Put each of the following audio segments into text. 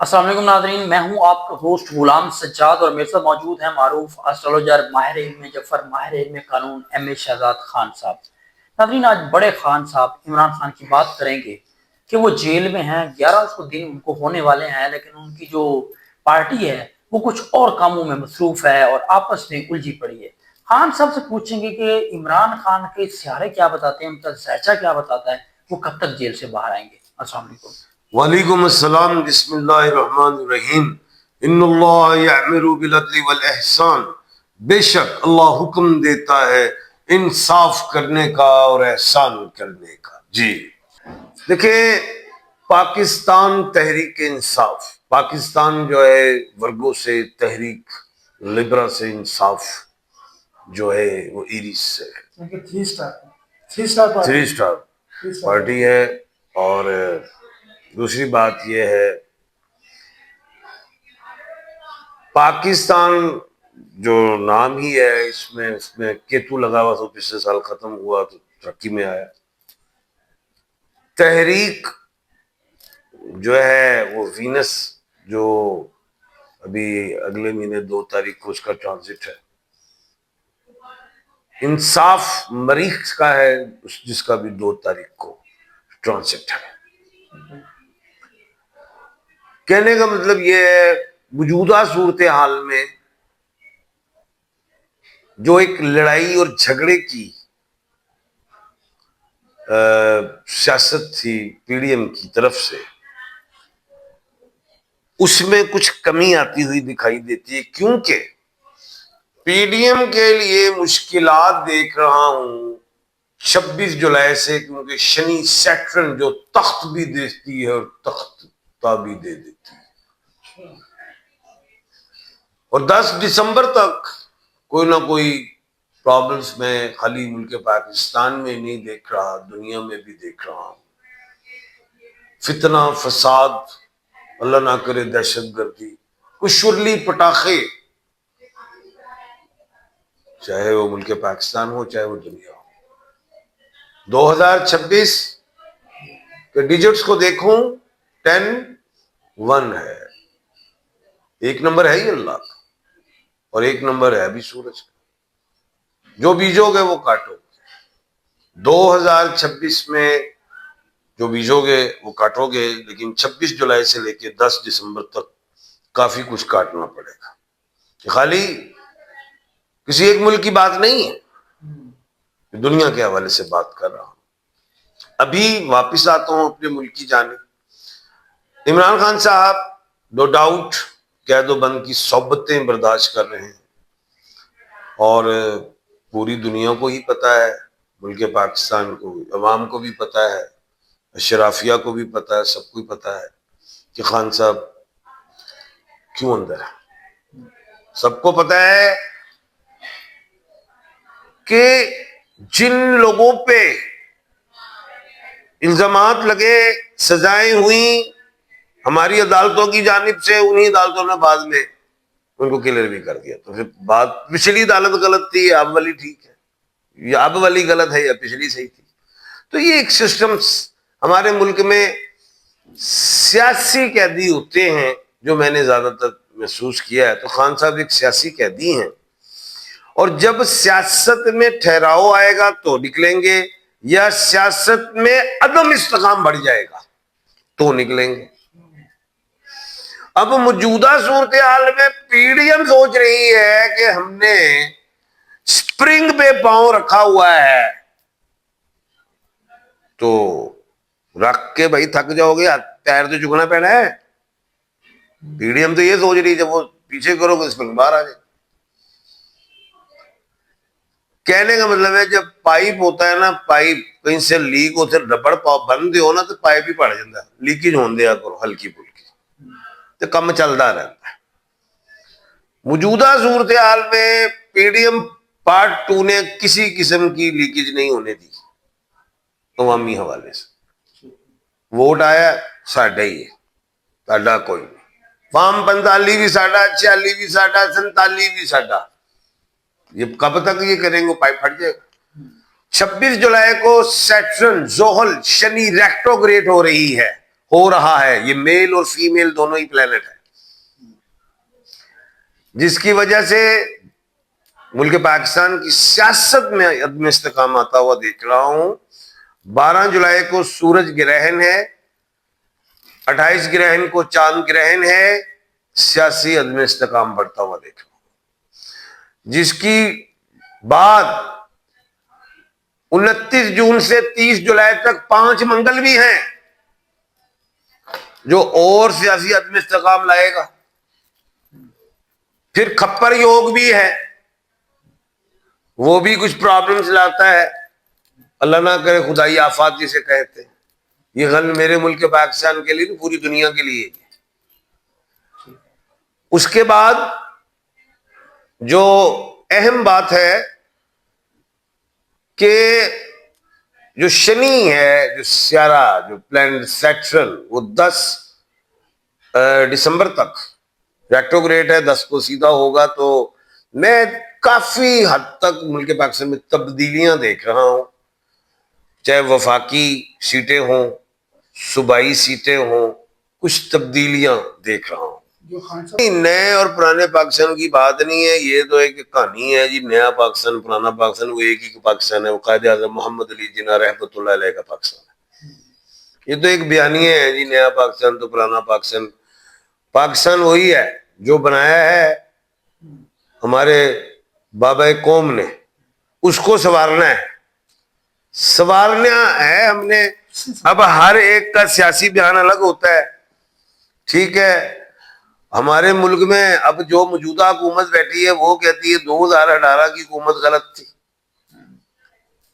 السلام علیکم ناظرین، میں ہوں آپ کا ہوسٹ غلام سجاد اور میرے ساتھ موجود ہیں معروف اسٹرالوجر ماہر علم جعفر، ماہر علم قانون ایم اے شہزاد خان صاحب۔ ناظرین، آج بڑے خان صاحب عمران خان کی بات کریں گے کہ وہ جیل میں ہیں، 1100 دن ان کو ہونے والے ہیں، لیکن ان کی جو پارٹی ہے وہ کچھ اور کاموں میں مصروف ہے اور آپس میں الجھی پڑی ہے۔ خان صاحب سے پوچھیں گے کہ عمران خان کے سیارے کیا بتاتے ہیں، ان کا ذائچہ کیا بتاتا ہے، وہ کب تک جیل سے باہر آئیں گے۔ السلام علیکم۔ وعلیکم السلام۔ بسم اللہ الرحمن الرحیم۔ ان اللہ یأمر بالعدل والاحسان، بے شک اللہ حکم دیتا ہے انصاف کرنے کا اور احسان کرنے کا۔ جی دیکھیں، پاکستان تحریک انصاف، پاکستان جو ہے ورگوں سے تحریک لبرا سے انصاف جو ہے وہ ایریس سے ہے، تھری اسٹار پارٹی ہے۔ اور دوسری بات یہ ہے، پاکستان جو نام ہی ہے اس میں کیتو لگا ہوا تو پچھلے سال ختم ہوا تو ترقی میں آیا۔ تحریک جو ہے وہ وینس، جو ابھی اگلے مہینے 2 تاریخ کو اس کا ٹرانزٹ ہے۔ انصاف مریخ کا ہے، جس کا بھی 2 تاریخ کو ٹرانزٹ ہے۔ کہنے کا مطلب یہ ہے، موجودہ صورتحال میں جو ایک لڑائی اور جھگڑے کی سیاست تھی پی ڈی ایم کی طرف سے، اس میں کچھ کمی آتی ہوئی دکھائی دیتی ہے، کیونکہ پی ڈی ایم کے لیے مشکلات دیکھ رہا ہوں 26 جولائی سے، کیونکہ شنی سیٹرن جو تخت بھی دیتی ہے اور تخت بھی دے دیتی ہے، اور 10 دسمبر تک کوئی نہ کوئی پرابلمز میں خالی ملک پاکستان میں نہیں دیکھ رہا، دنیا میں بھی دیکھ رہا ہوں۔ فتنہ فساد، اللہ نہ کرے دہشت گردی، کچھ شرلی پٹاخے، چاہے وہ ملک پاکستان ہو چاہے وہ دنیا ہو۔ 2026 کے ڈیجٹس کو دیکھوں، 10 1 ہے، 1 نمبر ہے ہی اللہ کا، اور 1 نمبر ہے ابھی سورج کا۔ جو بیجو گے وہ کاٹو گے۔ 2026 میں جو بیجو گے وہ کاٹو گے، لیکن 26 جولائی سے لے کے 10 دسمبر تک کافی کچھ کاٹنا پڑے گا۔ خالی کسی ایک ملک کی بات نہیں ہے، دنیا کے حوالے سے بات کر رہا ہوں۔ ابھی واپس آتا ہوں اپنے ملک کی جانب۔ عمران خان صاحب نو ڈاؤٹ قید و بند کی صحبتیں برداشت کر رہے ہیں، اور پوری دنیا کو ہی پتہ ہے، ملک پاکستان کو، عوام کو بھی پتہ ہے، اشرافیہ کو بھی پتہ ہے، سب کو ہی پتہ ہے کہ خان صاحب کیوں اندر ہے۔ سب کو پتہ ہے کہ جن لوگوں پہ الزامات لگے، سزائیں ہوئیں ہماری عدالتوں کی جانب سے، انہی عدالتوں نے بعد میں ان کو کلیئر بھی کر دیا۔ تو پھر بات پچھلی عدالت غلط تھی، اب والی ٹھیک ہے، یا اب والی غلط ہے یا پچھلی صحیح تھی۔ تو یہ ایک سسٹم ہمارے ملک میں سیاسی قیدی ہوتے ہیں، جو میں نے زیادہ تر محسوس کیا ہے۔ تو خان صاحب ایک سیاسی قیدی ہیں، اور جب سیاست میں ٹھہراؤ آئے گا تو نکلیں گے، یا سیاست میں عدم استحکام بڑھ جائے گا تو نکلیں گے۔ اب موجودہ صورتحال میں پی ڈی ایم سوچ رہی ہے کہ ہم نے سپرنگ پہ پاؤں رکھا ہوا ہے، تو رکھ کے بھائی تھک جاؤ گے، پیر تو چکنا پینا ہے۔ پی ڈی ایم تو یہ سوچ رہی ہے جب وہ پیچھے کرو گے سپرنگ باہر آ جائے۔ کہنے کا مطلب ہے، جب پائپ ہوتا ہے نا، پائپ کہیں سے لیک ہوتے ربڑ بند ہو نا تو پائپ ہی پڑ جاتا ہے، لیکیج ہون دیا کرو ہلکی پھلکی، تو کم چلتا رہتا ہے۔ موجودہ صورتحال میں پی ڈی ایم پارٹ 2 نے کسی قسم کی لیکیج نہیں ہونے دی عوامی حوالے سے۔ ووٹ آیا ساڈا ہی ہے، ساڈا کوئی نہیں۔ فارم 45 بھی ساڈا، 46 بھی ساڈا، 47 بھی ساڈا۔ یہ کب تک یہ کریں گے؟ پائپ پھٹ جائے گا۔ 26 جولائی کو سیٹرن، زحل، شنی ریٹروگریڈ ہو رہی ہے، ہو رہا ہے. یہ میل اور فیمیل دونوں ہی پلانٹ ہے, جس کی وجہ سے ملک پاکستان کی سیاست میں عدم استحکام آتا ہوا دیکھ رہا ہوں. 12 جولائی کو سورج گرہن ہے, 28 گرہن کو چاند گرہن ہے. سیاسی عدم استحکام بڑھتا ہوا دیکھ رہا ہوں, جس کی بعد 29 جون سے 30 جولائی تک 5 منگل بھی ہیں, جو اور سیاسی عدم استحکام لائے گا. پھر کھپر یوگ بھی ہے, وہ بھی کچھ پرابلمز لاتا ہے. اللہ نہ کرے خدائی آفات جسے کہتے ہیں. یہ غم میرے ملک پاکستان کے لیے نہیں, پوری دنیا کے لیے. اس کے بعد جو اہم بات ہے کہ جو شنی ہے, جو سیارہ, جو پلانٹ سیٹرن, وہ 10 دسمبر تک ریٹروگریڈ ہے. 10 کو سیدھا ہوگا. تو میں کافی حد تک ملک پاکستان میں تبدیلیاں دیکھ رہا ہوں, چاہے وفاقی سیٹیں ہوں, صوبائی سیٹیں ہوں, کچھ تبدیلیاں دیکھ رہا ہوں. نئے اور پرانے پاکستان کی بات نہیں ہے, یہ تو ایک کہانی ہے جی. نیا پاکستان, پرانا پاکستان, وہ ایک ہی پاکستان ہے. وہ قائد اعظم محمد علی جناح رحمۃ اللہ علیہ کا پاکستان ہے. یہ تو ایک بیانیہ ہے جی, نیا پاکستان تو پرانا پاکستان. پاکستان وہی ہے جو بنایا ہے ہمارے بابا قوم نے, اس کو سنوارنا ہے. سنوارنا ہے ہم نے. اب ہر ایک کا سیاسی بیان الگ ہوتا ہے, ٹھیک ہے. ہمارے ملک میں اب جو موجودہ حکومت بیٹھی ہے وہ کہتی ہے 2018 کی حکومت غلط تھی,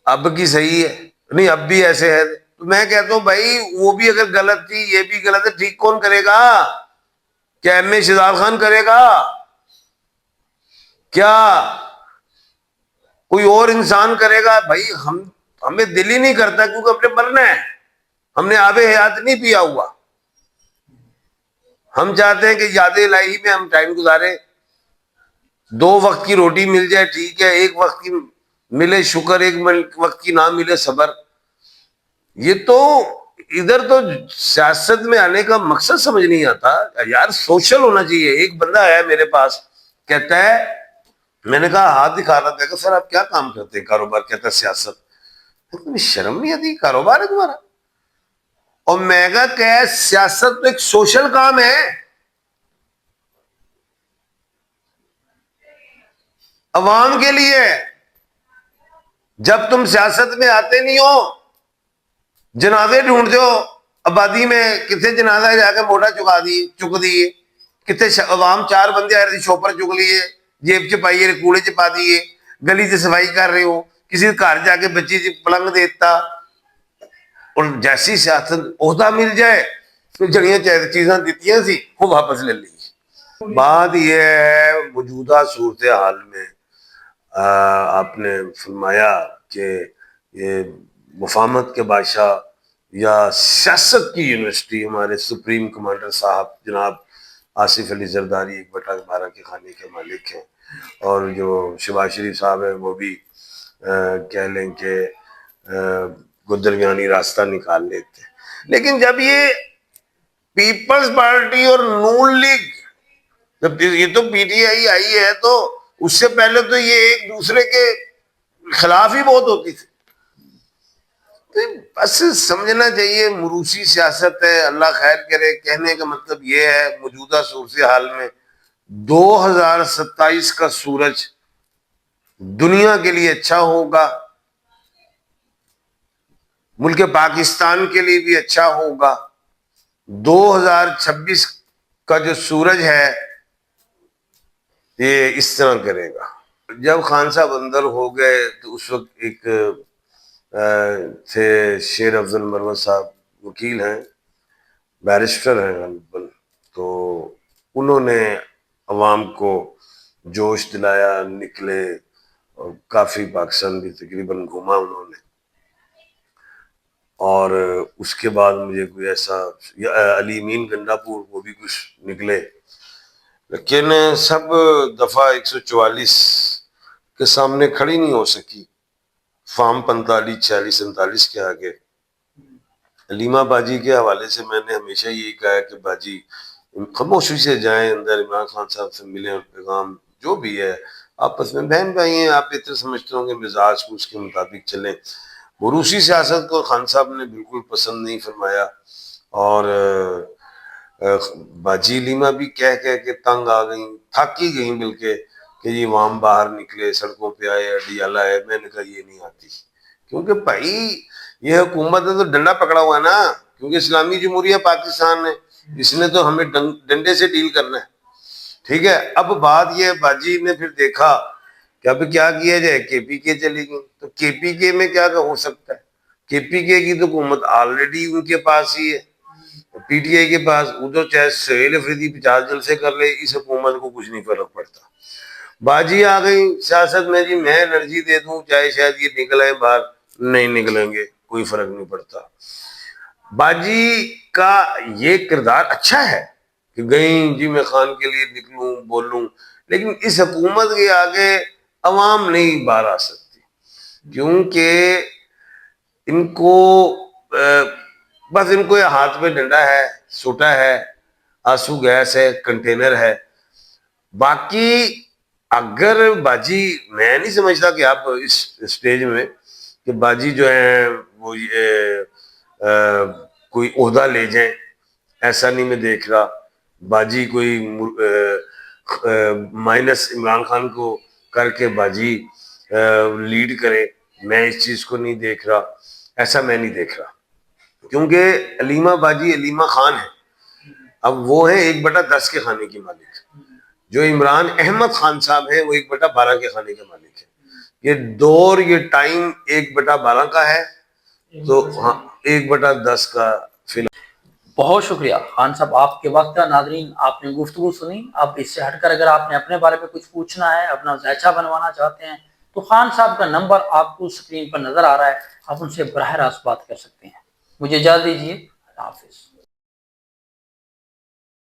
اب کی صحیح ہے. نہیں, اب بھی ایسے ہے. تو میں کہتا ہوں بھائی, وہ بھی اگر غلط تھی, یہ بھی غلط ہے, ٹھیک کون کرے گا؟ کیا ایم اے شہزاد خان کرے گا؟ کیا کوئی اور انسان کرے گا؟ بھائی ہمیں دل ہی نہیں کرتا, کیونکہ ہم نے مرنا ہے. ہم نے آب حیات نہیں پیا ہوا. ہم چاہتے ہیں کہ یاد الہی میں ہم ٹائم گزاریں. 2 وقت کی روٹی مل جائے ٹھیک ہے, 1 وقت کی ملے شکر, 1 وقت کی نہ ملے صبر. یہ تو ادھر تو سیاست میں آنے کا مقصد سمجھ نہیں آتا یار. سوشل ہونا چاہیے. ایک بندہ آیا میرے پاس, کہتا ہے, میں نے کہا ہاتھ دکھا رہا تھا, کہ سر آپ کیا کام کرتے ہیں؟ کاروبار. کہتا ہے سیاست. شرم نہیں آتی؟ کاروبار ہے تمہارا؟ اور میں کہا کہ سیاست تو ایک سوشل کام ہے, عوام کے لیے. جب تم سیاست میں آتے نہیں ہو, جنازے ڈھونڈتے ہو آبادی میں, کتنے جنازہ جا کے موٹا چک دیے, کتنے عوام 4 بندے آ رہے تھے, شوپر چک لیے, جیب چپائیے, کوڑے چپا دیے, گلی سے صفائی کر رہے ہو, کسی گھر جا کے بچی سے پلنگ دیتا. اور جیسی سیاست عہدہ مل جائے تو جڑیاں چیزاں دیتی سی وہ واپس لے لی. بات یہ ہے موجودہ صورتحال میں آپ نے فرمایا کہ یہ مفاہمت کے بادشاہ یا سیاست کی یونیورسٹی ہمارے سپریم کمانڈر صاحب جناب آصف علی زرداری 1/12 کے خانے کے مالک ہیں, اور جو شہباز شریف صاحب ہیں وہ بھی کہہ لیں کہ درمیانی راستہ نکال لیتے ہیں. لیکن جب یہ پیپلز پارٹی اور نون لیگ, جب یہ تو پی ٹی آئی آئی ہے, تو اس سے پہلے تو یہ ایک دوسرے کے خلاف ہی بہت ہوتی تھی. بس سمجھنا چاہیے موروثی سیاست ہے, اللہ خیر کرے. کہنے کا مطلب یہ ہے موجودہ صورتحال میں 2027 کا سورج دنیا کے لیے اچھا ہوگا, ملک پاکستان کے لیے بھی اچھا ہوگا. 2026 کا جو سورج ہے یہ اس طرح کرے گا. جب خان صاحب اندر ہو گئے تو اس وقت ایک تھے شیر افضل مروت صاحب, وکیل ہیں, بیرسٹر ہیں غالباً, تو انہوں نے عوام کو جوش دلایا, نکلے, اور کافی پاکستان بھی تقریباً گھوما انہوں نے. اور اس کے بعد مجھے کوئی ایسا, علی امین گنڈا پور وہ بھی کچھ نکلے, لیکن سب دفعہ 144 کے سامنے کھڑی نہیں ہو سکی. فارم 45, 46, 47 کے آگے. علیمہ باجی کے حوالے سے میں نے ہمیشہ یہی کہا ہے کہ باجی خاموشی سے جائیں اندر، عمران خان صاحب سے ملیں اور پیغام جو بھی ہے، آپس میں بہن بھائی ہیں، آپ بہتر سمجھتے ہوں گے، مزاج کو اس کے مطابق چلیں۔ روسی سیاست کو خان صاحب نے بالکل پسند نہیں فرمایا، اور باجی علیمہ بھی کہہ کے تنگ آ گئیں، تھک ہی گئیں بلکہ، کہ یہ عوام باہر نکلے، سڑکوں پہ آئے، اڈیالہ ہے۔ میں نے کہا یہ نہیں آتی، کیونکہ بھائی یہ حکومت نے تو ڈنڈا پکڑا ہوا ہے نا، کیونکہ اسلامی جمہوریہ پاکستان ہے، اس نے تو ہمیں ڈنڈے سے ڈیل کرنا ہے، ٹھیک ہے۔ اب بات یہ، باجی نے پھر دیکھا کہ اب کیا کیا جائے، کے پی کے چلی گئی، تو کے پی کے میں کیا ہو سکتا ہے؟ کے پی کے کی تو حکومت آلریڈی ان کے پاس ہی ہے، پی ٹی آئی کے پاس، ادھر چاہے سہیل افریدی 50 جلسے کر لے، اس حکومت کو کچھ نہیں فرق پڑتا۔ باجی آ گئی سیاست میں، جی میں انرجی دے دوں چاہے شاید یہ نکل آئے باہر، نہیں نکلیں گے، کوئی فرق نہیں پڑتا۔ باجی کا یہ کردار اچھا ہے کہ گئیں جی میں خان کے لیے نکلوں بولوں، لیکن اس حکومت کے آگے عوام نہیں باہر آ سکتی، کیونکہ ان کو بس ان کو یہ ہاتھ میں ڈنڈا ہے، سوٹا ہے، آنسو گیس ہے، کنٹینر ہے۔ باقی اگر باجی، میں نہیں سمجھتا کہ آپ اس سٹیج میں کہ باجی جو ہیں وہ کوئی عہدہ لے جائیں، ایسا نہیں میں دیکھ رہا۔ باجی کوئی مائنس عمران خان کو کر کے باجی لیڈ کرے، میں اس چیز کو نہیں دیکھ رہا، ایسا میں نہیں دیکھ رہا، کیونکہ علیمہ باجی علیمہ خان ہے، اب وہ ہیں 1/10 کے کھانے کی مالک، جو عمران احمد خان صاحب ہیں وہ 1/12 کے کھانے کے مالک ہیں۔ یہ دور، یہ ٹائم 1/12 کا ہے، تو ہاں 1/10 کا فی الحال۔ بہت شکریہ خان صاحب آپ کے وقت کا۔ ناظرین آپ نے گفتگو سنی، اب اس سے ہٹ کر اگر آپ نے اپنے بارے میں کچھ پوچھنا ہے، اپنا ذائچہ بنوانا چاہتے ہیں، تو خان صاحب کا نمبر آپ کو سکرین پر نظر آ رہا ہے، آپ ان سے براہ راست بات کر سکتے ہیں۔ مجھے اجازت دیجیے، اللہ حافظ۔